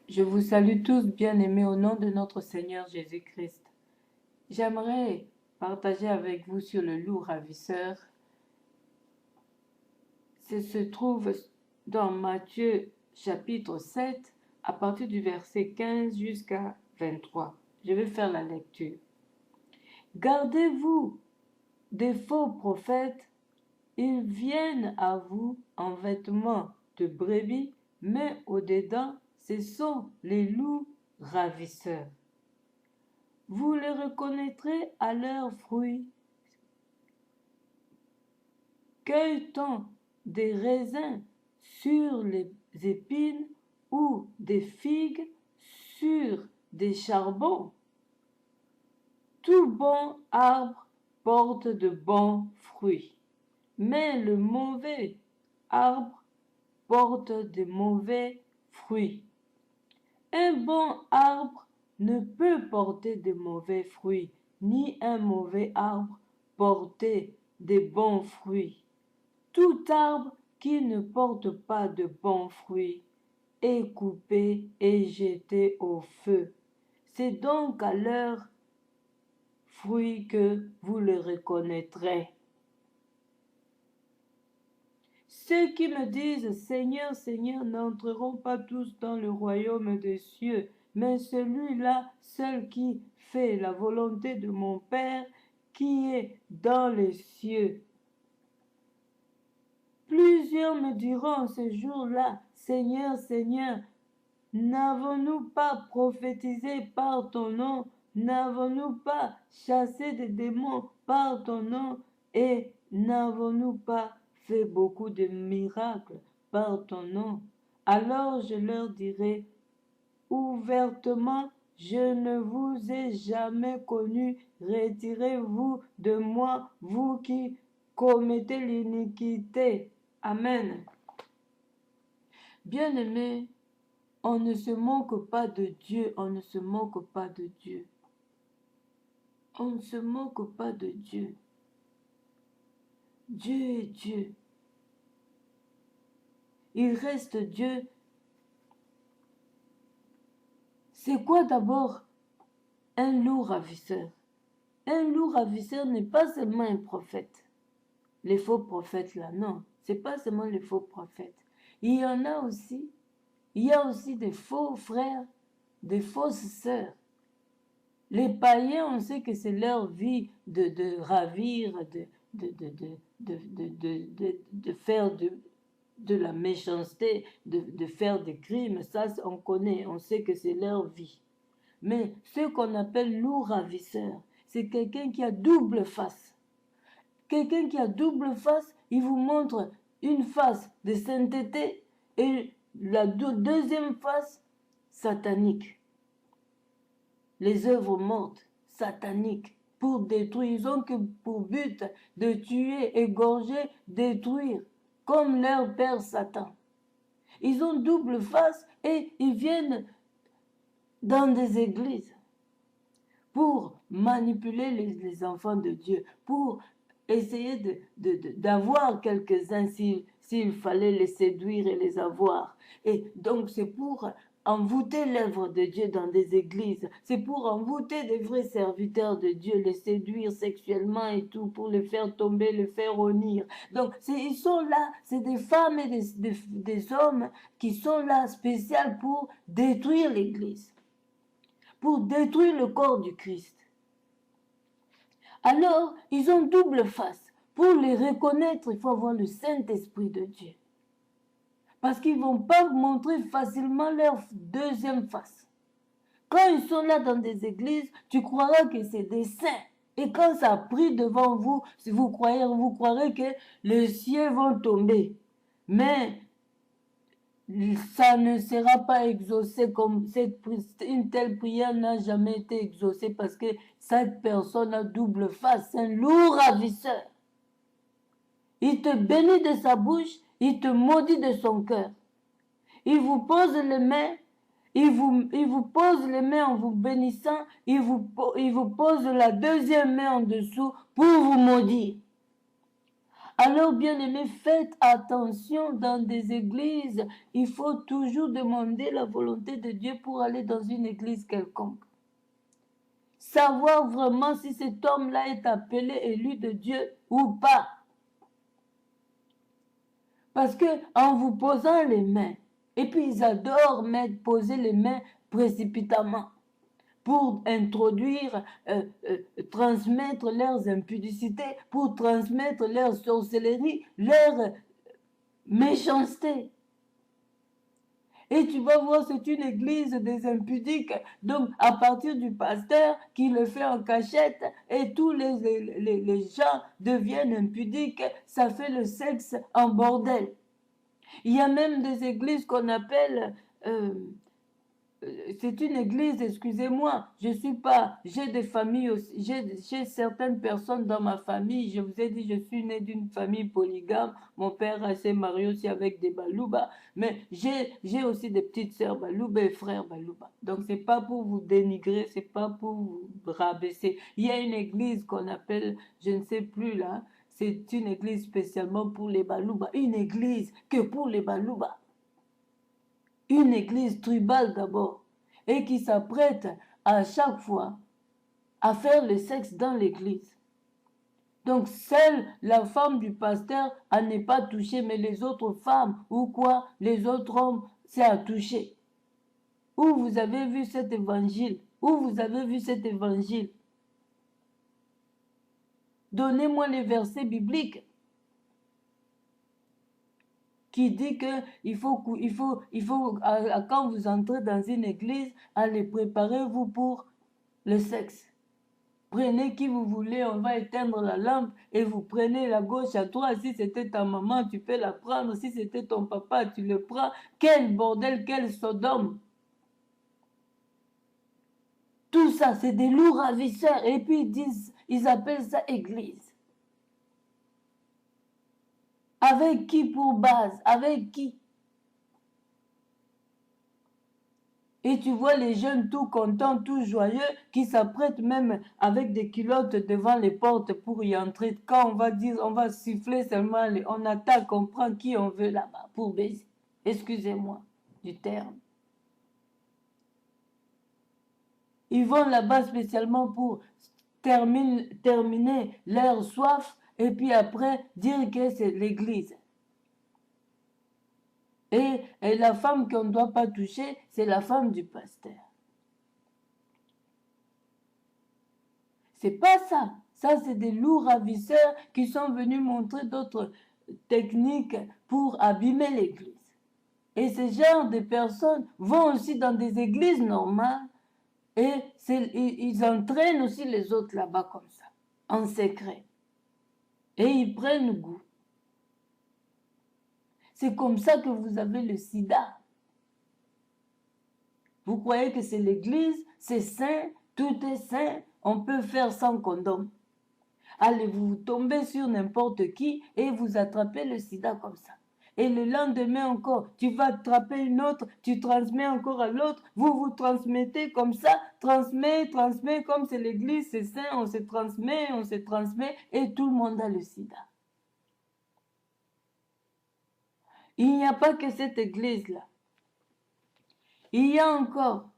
Je vous salue tous, bien-aimés, au nom de notre Seigneur Jésus-Christ. J'aimerais partager avec vous sur le loup ravisseur. Ça se trouve dans Matthieu chapitre 7, à partir du verset 15 jusqu'à 23. Je vais faire la lecture. Gardez-vous des faux prophètes. Ils viennent à vous en vêtements de brebis, mais au-dedans, ce sont les loups ravisseurs. Vous les reconnaîtrez à leurs fruits. Cueille-t-on des raisins sur les épines ou des figues sur des charbons? Tout bon arbre porte de bons fruits, mais le mauvais arbre porte de mauvais fruits. Un bon arbre ne peut porter de mauvais fruits, ni un mauvais arbre porter de bons fruits. Tout arbre qui ne porte pas de bons fruits est coupé et jeté au feu. C'est donc à leurs fruits que vous le reconnaîtrez. Ceux qui me disent Seigneur, Seigneur n'entreront pas tous dans le royaume des cieux, mais celui-là seul qui fait la volonté de mon Père qui est dans les cieux. Plusieurs me diront ce jour-là, Seigneur, Seigneur, n'avons-nous pas prophétisé par ton nom? N'avons-nous pas chassé des démons par ton nom? Et n'avons-nous pas fait beaucoup de miracles par ton nom? Alors je leur dirai ouvertement, je ne vous ai jamais connu, retirez-vous de moi, vous qui commettez l'iniquité. Amen. Bien-aimés, on ne se moque pas de Dieu, on ne se moque pas de Dieu. On ne se moque pas de Dieu. Dieu est Dieu. Il reste Dieu. C'est quoi d'abord un loup ravisseur? Un loup ravisseur n'est pas seulement un prophète. Les faux prophètes là, non. C'est pas seulement les faux prophètes. Il y en a aussi. Il y a aussi des faux frères, des fausses sœurs. Les païens, on sait que c'est leur vie de ravir, de faire de la méchanceté, de faire des crimes. Ça, on connaît, on sait que c'est leur vie. Mais ce qu'on appelle loup ravisseur, c'est quelqu'un qui a double face. Quelqu'un qui a double face, il vous montre une face de sainteté et la deuxième face satanique. Les œuvres mortes, sataniques, pour détruire. Ils ont que pour but de tuer, égorger, détruire, comme leur père Satan. Ils ont double face et ils viennent dans des églises pour manipuler les enfants de Dieu, pour essayer d'avoir quelques-uns s'il fallait les séduire et les avoir. Et donc c'est pour envoûter l'œuvre de Dieu dans des églises, c'est pour envoûter des vrais serviteurs de Dieu, les séduire sexuellement et tout, pour les faire tomber, les faire honnir. Donc ils sont là, c'est des femmes et des hommes qui sont là spécial pour détruire l'église, pour détruire le corps du Christ. Alors, ils ont double face. Pour les reconnaître, il faut avoir le Saint-Esprit de Dieu. Parce qu'ils ne vont pas montrer facilement leur deuxième face. Quand ils sont là dans des églises, tu croiras que c'est des saints. Et quand ça prie devant vous, si vous croirez que les cieux vont tomber. Mais ça ne sera pas exaucé comme une telle prière n'a jamais été exaucée parce que cette personne a double face, un loup ravisseur. Il te bénit de sa bouche, il te maudit de son cœur. Il vous pose les mains, il vous pose les mains en vous bénissant, il vous pose la deuxième main en dessous pour vous maudire. Alors, bien-aimés, faites attention dans des églises. Il faut toujours demander la volonté de Dieu pour aller dans une église quelconque. Savoir vraiment si cet homme-là est appelé, élu de Dieu ou pas. Parce que en vous posant les mains, et puis ils adorent poser les mains précipitamment pour introduire, transmettre leurs impudicités, pour transmettre leur sorcellerie, leur méchanceté. Et tu vas voir, c'est une église des impudiques. Donc, à partir du pasteur qui le fait en cachette, et tous les gens deviennent impudiques, ça fait le sexe en bordel. Il y a même des églises qu'on appelle... c'est une église, excusez-moi, je suis pas, j'ai des familles aussi, j'ai certaines personnes dans ma famille, je vous ai dit, je suis né d'une famille polygame, mon père s'est marié aussi avec des Balouba, mais j'ai aussi des petites sœurs Balouba et frères Balouba. Donc c'est pas pour vous dénigrer, c'est pas pour vous rabaisser. Il y a une église qu'on appelle, je ne sais plus là, c'est une église spécialement pour les Balouba, une église que pour les Balouba. Une église tribale d'abord, et qui s'apprête à chaque fois à faire le sexe dans l'église. Donc seule la femme du pasteur n'est pas touchée, mais les autres femmes ou quoi, les autres hommes, c'est à toucher. Où vous avez vu cet évangile? Où vous avez vu cet évangile? Donnez-moi les versets bibliques qui dit que quand vous entrez dans une église, allez préparez-vous pour le sexe. Prenez qui vous voulez, on va éteindre la lampe et vous prenez la gauche à toi. Si c'était ta maman, tu peux la prendre. Si c'était ton papa, tu le prends. Quel bordel, quel sodome. Tout ça, c'est des loups ravisseurs. Et puis ils appellent ça église. Avec qui pour base? Avec qui? Et tu vois les jeunes tout contents, tout joyeux, qui s'apprêtent même avec des culottes devant les portes pour y entrer. Quand on va dire, on va siffler seulement, on attaque, on prend qui on veut là-bas pour baiser. Excusez-moi du terme. Ils vont là-bas spécialement pour terminer leur soif et puis après dire que c'est l'église. Et la femme qu'on ne doit pas toucher, c'est la femme du pasteur. C'est pas ça. Ça, c'est des loups ravisseurs qui sont venus montrer d'autres techniques pour abîmer l'église. Et ce genre de personnes vont aussi dans des églises normales et ils entraînent aussi les autres là-bas comme ça, en secret. Et ils prennent goût. C'est comme ça que vous avez le sida. Vous croyez que c'est l'église, c'est saint, tout est saint, on peut faire sans condom. Allez, vous tombez sur n'importe qui et vous attrapez le sida comme ça. Et le lendemain encore, tu vas attraper une autre, tu transmets encore à l'autre, vous vous transmettez comme ça, transmet, comme c'est l'église, c'est saint, on se transmet, et tout le monde a le sida. Il n'y a pas que cette église-là. Il y a encore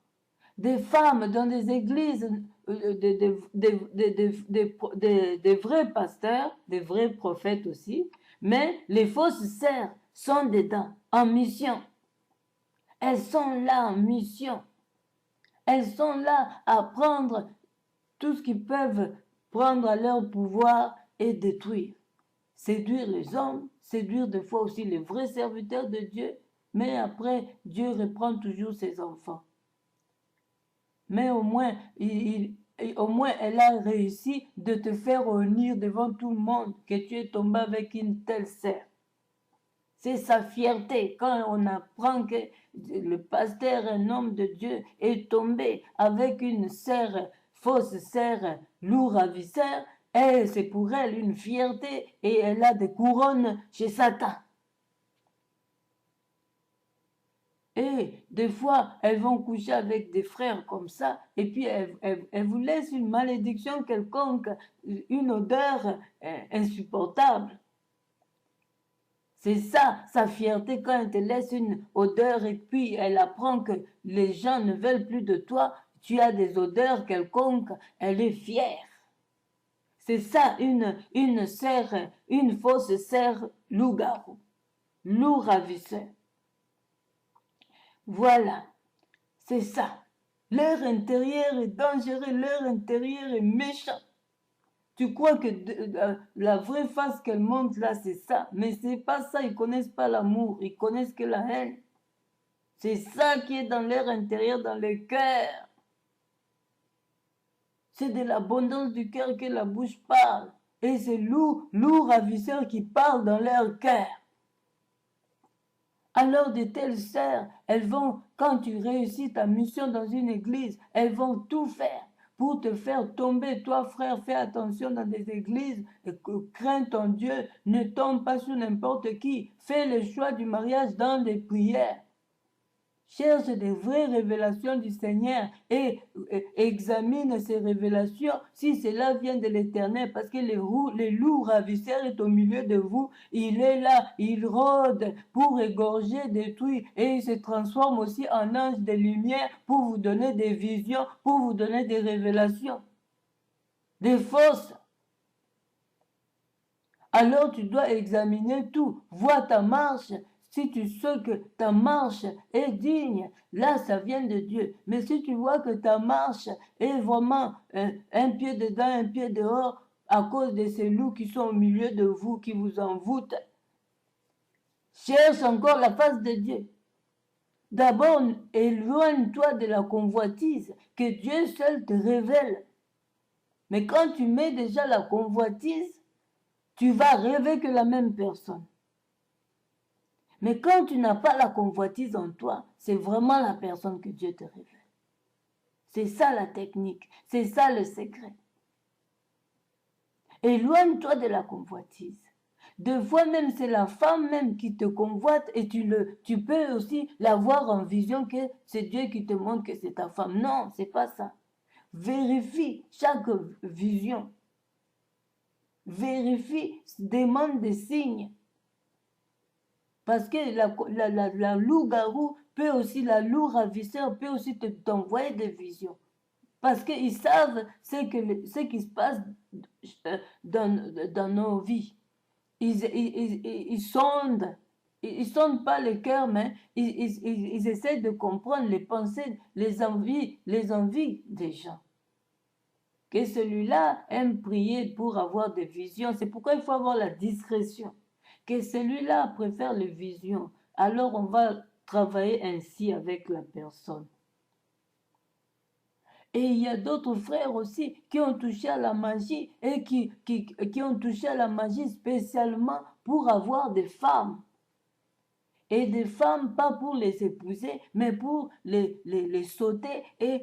des femmes dans des églises, des vrais pasteurs, des vrais prophètes aussi, mais les fausses sœurs sont dedans, en mission. Elles sont là en mission. Elles sont là à prendre tout ce qu'ils peuvent prendre à leur pouvoir et détruire. Séduire les hommes, séduire des fois aussi les vrais serviteurs de Dieu, mais après, Dieu reprend toujours ses enfants. Mais au moins, elle a réussi de te faire honnir devant tout le monde que tu es tombé avec une telle sœur. C'est sa fierté quand on apprend que le pasteur, un homme de Dieu, est tombé avec une sœur, fausse sœur, loup ravisseur, et c'est pour elle une fierté et elle a des couronnes chez Satan. Et des fois, elles vont coucher avec des frères comme ça, et puis elles vous laissent une malédiction quelconque, une odeur insupportable. C'est ça, sa fierté quand elle te laisse une odeur et puis elle apprend que les gens ne veulent plus de toi, tu as des odeurs quelconques, elle est fière. C'est ça une serre, une fausse serre loup-garou, loup ravisseur. Voilà, c'est ça. Leur intérieur est dangereux, leur intérieur est méchant. Tu crois que la vraie face qu'elle montre là, c'est ça. Mais c'est pas ça, ils connaissent pas l'amour, ils connaissent que la haine. C'est ça qui est dans leur intérieur, dans le cœur. C'est de l'abondance du cœur que la bouche parle. Et c'est loup ravisseur qui parle dans leur cœur. Alors de telles sœurs, elles vont, quand tu réussis ta mission dans une église, elles vont tout faire pour te faire tomber. Toi, frère, fais attention dans des églises, crains ton Dieu, ne tombe pas sur n'importe qui. Fais le choix du mariage dans les prières. Cherche des vraies révélations du Seigneur et examine ces révélations si cela vient de l'Éternel, parce que les loups ravisseurs est au milieu de vous. Il est là, il rôde pour égorger, détruire, et il se transforme aussi en ange de lumière pour vous donner des visions, pour vous donner des révélations, des fausses. Alors tu dois examiner tout, vois ta marche. Si tu sais que ta marche est digne, là, ça vient de Dieu. Mais si tu vois que ta marche est vraiment un pied dedans, un pied dehors, à cause de ces loups qui sont au milieu de vous, qui vous envoûtent, cherche encore la face de Dieu. D'abord, éloigne-toi de la convoitise, que Dieu seul te révèle. Mais quand tu mets déjà la convoitise, tu vas rêver que la même personne. Mais quand tu n'as pas la convoitise en toi, c'est vraiment la personne que Dieu te révèle. C'est ça la technique, c'est ça le secret. Éloigne-toi de la convoitise. Des fois même, c'est la femme même qui te convoite et tu peux aussi la voir en vision que c'est Dieu qui te montre que c'est ta femme. Non, c'est pas ça. Vérifie chaque vision. Vérifie, demande des signes. Parce que la loup-garou peut aussi, la loup ravisseur peut aussi t'envoyer des visions. Parce qu'ils savent ce qui se passe dans nos vies. Ils sondent. Ils sondent pas le cœur, mais ils essaient de comprendre les pensées, les envies des gens. Que celui-là aime prier pour avoir des visions. C'est pourquoi il faut avoir la discrétion. Que celui-là préfère les visions. Alors on va travailler ainsi avec la personne. Et il y a d'autres frères aussi qui ont touché à la magie et qui ont touché à la magie spécialement pour avoir des femmes. Et des femmes, pas pour les épouser, mais pour les sauter et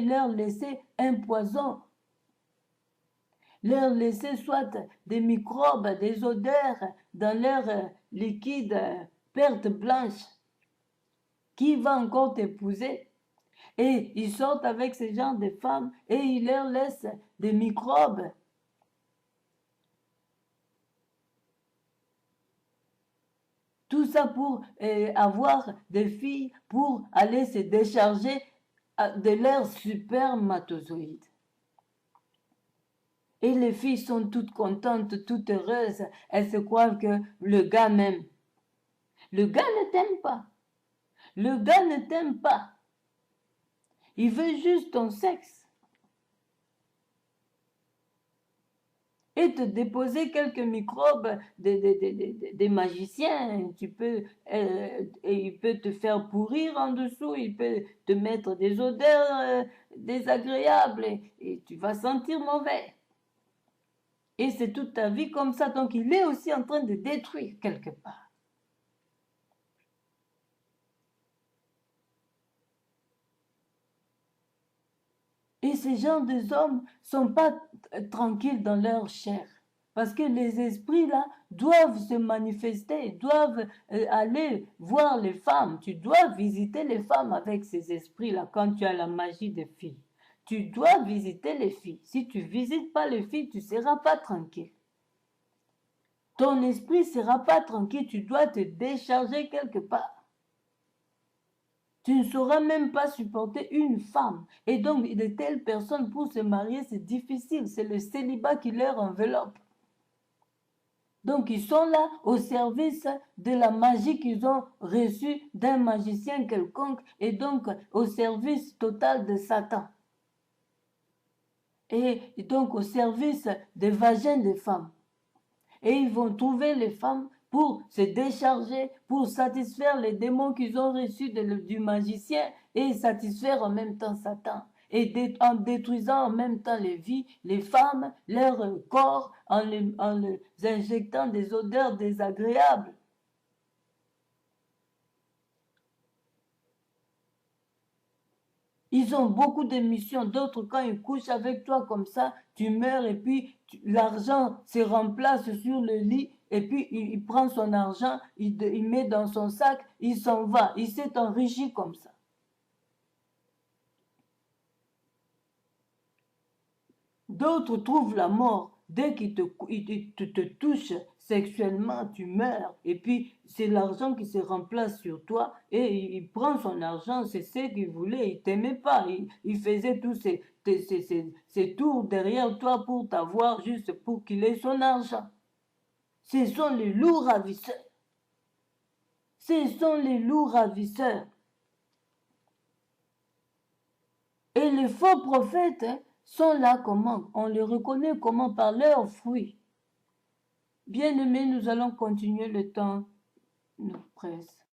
leur laisser un poison. Leur laisser soit des microbes, des odeurs dans leur liquide perte blanche. Qui va encore t'épouser? Et ils sortent avec ce genre de femmes et ils leur laissent des microbes. Tout ça pour avoir des filles pour aller se décharger de leurs spermatozoïdes. Et les filles sont toutes contentes, toutes heureuses. Elles se croient que le gars m'aime. Le gars ne t'aime pas. Le gars ne t'aime pas. Il veut juste ton sexe. Et te déposer quelques microbes des magiciens. Il peut te faire pourrir en dessous, il peut te mettre des odeurs désagréables et tu vas sentir mauvais. Et c'est toute ta vie comme ça. Donc il est aussi en train de détruire quelque part. Et ces gens des hommes ne sont pas tranquilles dans leur chair. Parce que les esprits-là doivent se manifester, doivent aller voir les femmes. Tu dois visiter les femmes avec ces esprits-là quand tu as la magie des filles. Tu dois visiter les filles. Si tu ne visites pas les filles, tu ne seras pas tranquille. ton esprit ne sera pas tranquille, tu dois te décharger quelque part. Tu ne sauras même pas supporter une femme. Et donc, de telles personnes, pour se marier, c'est difficile. C'est le célibat qui leur enveloppe. Donc, ils sont là au service de la magie qu'ils ont reçue d'un magicien quelconque et donc au service total de Satan. Et donc au service des vagins des femmes. Et ils vont trouver les femmes pour se décharger, pour satisfaire les démons qu'ils ont reçus du magicien et satisfaire en même temps Satan. Et en détruisant en même temps les vies, les femmes, leur corps, en les injectant des odeurs désagréables. Ils ont beaucoup de missions. D'autres, quand ils couchent avec toi comme ça, tu meurs et puis l'argent se remplace sur le lit et puis il prend son argent, il met dans son sac, il s'en va. Il s'est enrichi comme ça. D'autres trouvent la mort. Dès qu'ils te touchent sexuellement, tu meurs. Et puis, c'est l'argent qui se remplace sur toi. Et il prend son argent, c'est ce qu'il voulait. Il ne t'aimait pas. Il faisait tous ces tours derrière toi pour t'avoir, juste pour qu'il ait son argent. Ce sont les loups ravisseurs. Ce sont les loups ravisseurs. Et les faux prophètes sont là comment? On les reconnaît comment? Par leurs fruits. Bien-aimés, nous allons continuer, le temps nous presse.